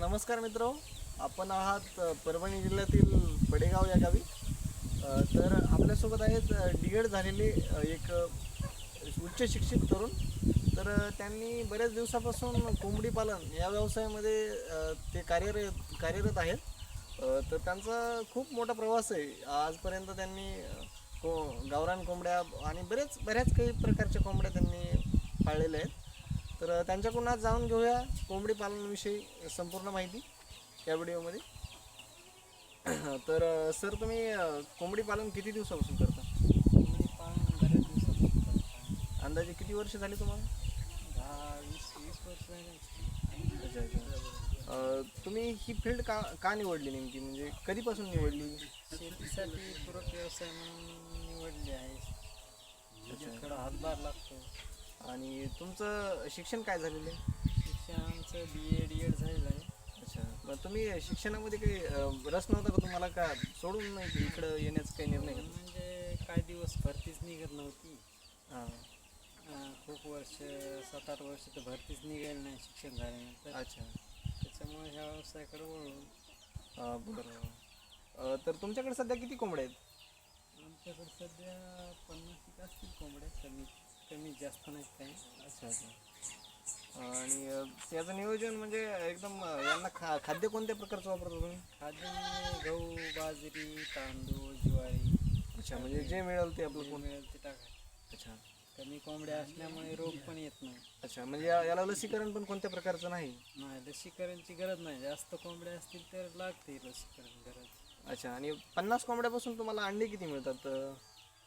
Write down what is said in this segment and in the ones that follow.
नमस्कार मित्र, आपण आहात परभणी जिल्ह्यातील पडेगाव या गावी. तर आपल्यासोबत आहेत डी.एड झालेले एक उच्च शिक्षित तरुण. तर त्यांनी बऱ्याच दिवसापासून कोंबडी पालन या व्यवसायामध्ये ते कार्यरत आहेत. तर त्यांचा खूप मोठा प्रवास आहे. आजपर्यंत त्यांनी गावरान कोंबड्या आणि बऱ्याच काही प्रकारच्या कोंबड्या त्यांनी पाळलेल्या आहेत. तर त्यांच्याकडून आज जाणून घेऊया कोंबडी पालनाविषयी संपूर्ण माहिती या व्हिडिओमध्ये. तर सर, तुम्ही कोंबडी पालन किती दिवसापासून करता? कोंबडी पालन बऱ्याच दिवसापासून करत अंदाजे किती वर्ष झाली तुम्हाला? 10-20 वर्ष झाली असतील. अच्छा अच्छा. तुम्ही ही फील्ड का का निवडली नेमकी, म्हणजे कधीपासून निवडली? शेतीसाठी पूरक व्यवसाय म्हणून निवडले आहे. त्याच्याकडं हातभार लागतो. आणि तुमचं शिक्षण काय झालेलं आहे? शिक्षण आमचं B.Ed झालेलं आहे. अच्छा, मग तुम्ही शिक्षणामध्ये काही रस नव्हता का तुम्हाला, का सोडून नाही इकडं येण्याचा काही निर्णय घेतला? म्हणजे काही दिवस भरतीच निघत नव्हती. हां. खूप वर्ष 7-8 वर्ष तर भरतीच निघाली नाही शिक्षण झाल्यानंतर. अच्छा. त्याच्यामुळे ह्या व्यवसायाकडे वळून. बरं. तर तुमच्याकडे सध्या किती कोंबड्या आहेत? आमच्याकडे सध्या 50 असतील कोंबड्या, कमी जास्त नाहीत काही. अच्छा अच्छा. आणि याचं नियोजन म्हणजे एकदम यांना खाद्य कोणत्या प्रकारचं वापरता तुम्ही? खाद्य म्हणजे गहू, बाजरी, तांदूळ, ज्वारी. अच्छा, म्हणजे जे मिळेल ते आपलं जे कोण? मिळेल ते टाकायचं. अच्छा कमी कोंबड्या असल्यामुळे रोग पण येत नाही. अच्छा, म्हणजे याला लसीकरण पण कोणत्या प्रकारचं नाही? लसीकरणची गरज नाही. जास्त कोंबड्या असतील तर लागते लसीकरण गरज. अच्छा. आणि 50 कोंबड्यापासून तुम्हाला अंडे किती मिळतात?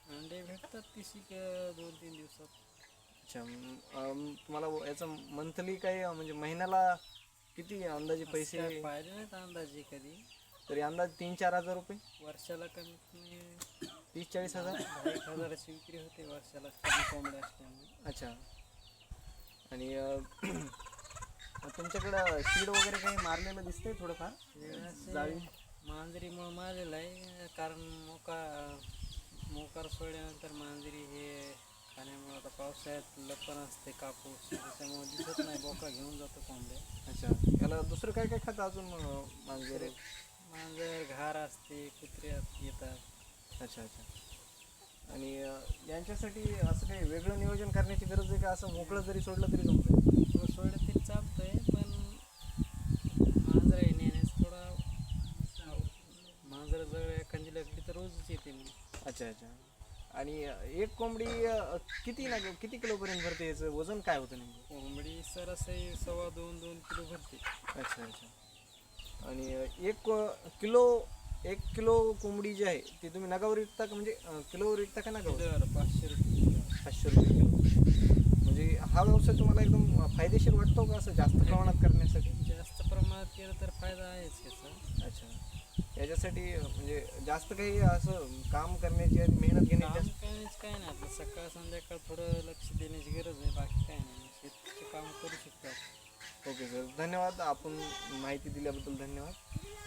अंडे भेटतात 2-3 दिवसात. अच्छा. तुम्हाला याचं मंथली काही म्हणजे महिन्याला किती अंदाजे पैसे? काय पाहिले नाहीत अंदाजे कधी. तरी अंदाज 3-4 हजार रुपये, वर्षाला कमीत कमी 30-40 हजार. 1,000ची विक्री होते वर्षाला कमी कोंबड्या असल्यामुळे. अच्छा. आणि तुमच्याकडं शीड वगैरे काही मारलेलं दिसतंय थोडंफार? जाळी? मांजरीमुळे मारलेलं आहे. कारण मोकार सोडल्यानंतर मांजरी हे खाण्यामुळे आता पावसाळ्यात लपण असते कापूस, त्याच्यामुळे दिसत नाही. बोका घेऊन जातो कोंबड्या. अच्छा. याला दुसरं काय काय खातं अजून मांजर? मांजर घार असते, कुत्रे येतात. अच्छा अच्छा. आणि यांच्यासाठी असं काही वेगळं नियोजन करण्याची गरज आहे का? असं मोकळं जरी सोडलं तरी जमतं? सोडलं तरी चालतंय, पण मांजर आहे नेण्यास थोडा. मांजर जर एखादी लागली तर रोजच येते मी. अच्छा अच्छा. आणि एक कोंबडी किती किलोपर्यंत भरते? याचं वजन काय होतं नेमकं? कोंबडी सरासरी 2.5-2 किलो भरते. अच्छा अच्छा. आणि एक किलो कोंबडी जी आहे ती तुम्ही नगावर विकता का, म्हणजे किलोवर विकता का नगावर? किलोवर 500 रुपये किलो. 500 रुपये किलो. म्हणजे हा व्यवसाय तुम्हाला एकदम फायदेशीर वाटतो का, असं जास्त प्रमाणात करण्यासाठी? जास्त प्रमाणात केलं तर फायदा आहेच याचा. अच्छा. याच्यासाठी म्हणजे जास्त काही असं काम करण्याची आणि मेहनत घेण्याची काय नाही. आपलं सकाळ संध्याकाळ थोडं लक्ष देण्याची गरज आहे, बाकी काय नाही. शेतीचे काम करू शकतो. ओके सर, धन्यवाद. आपण माहिती दिल्याबद्दल धन्यवाद.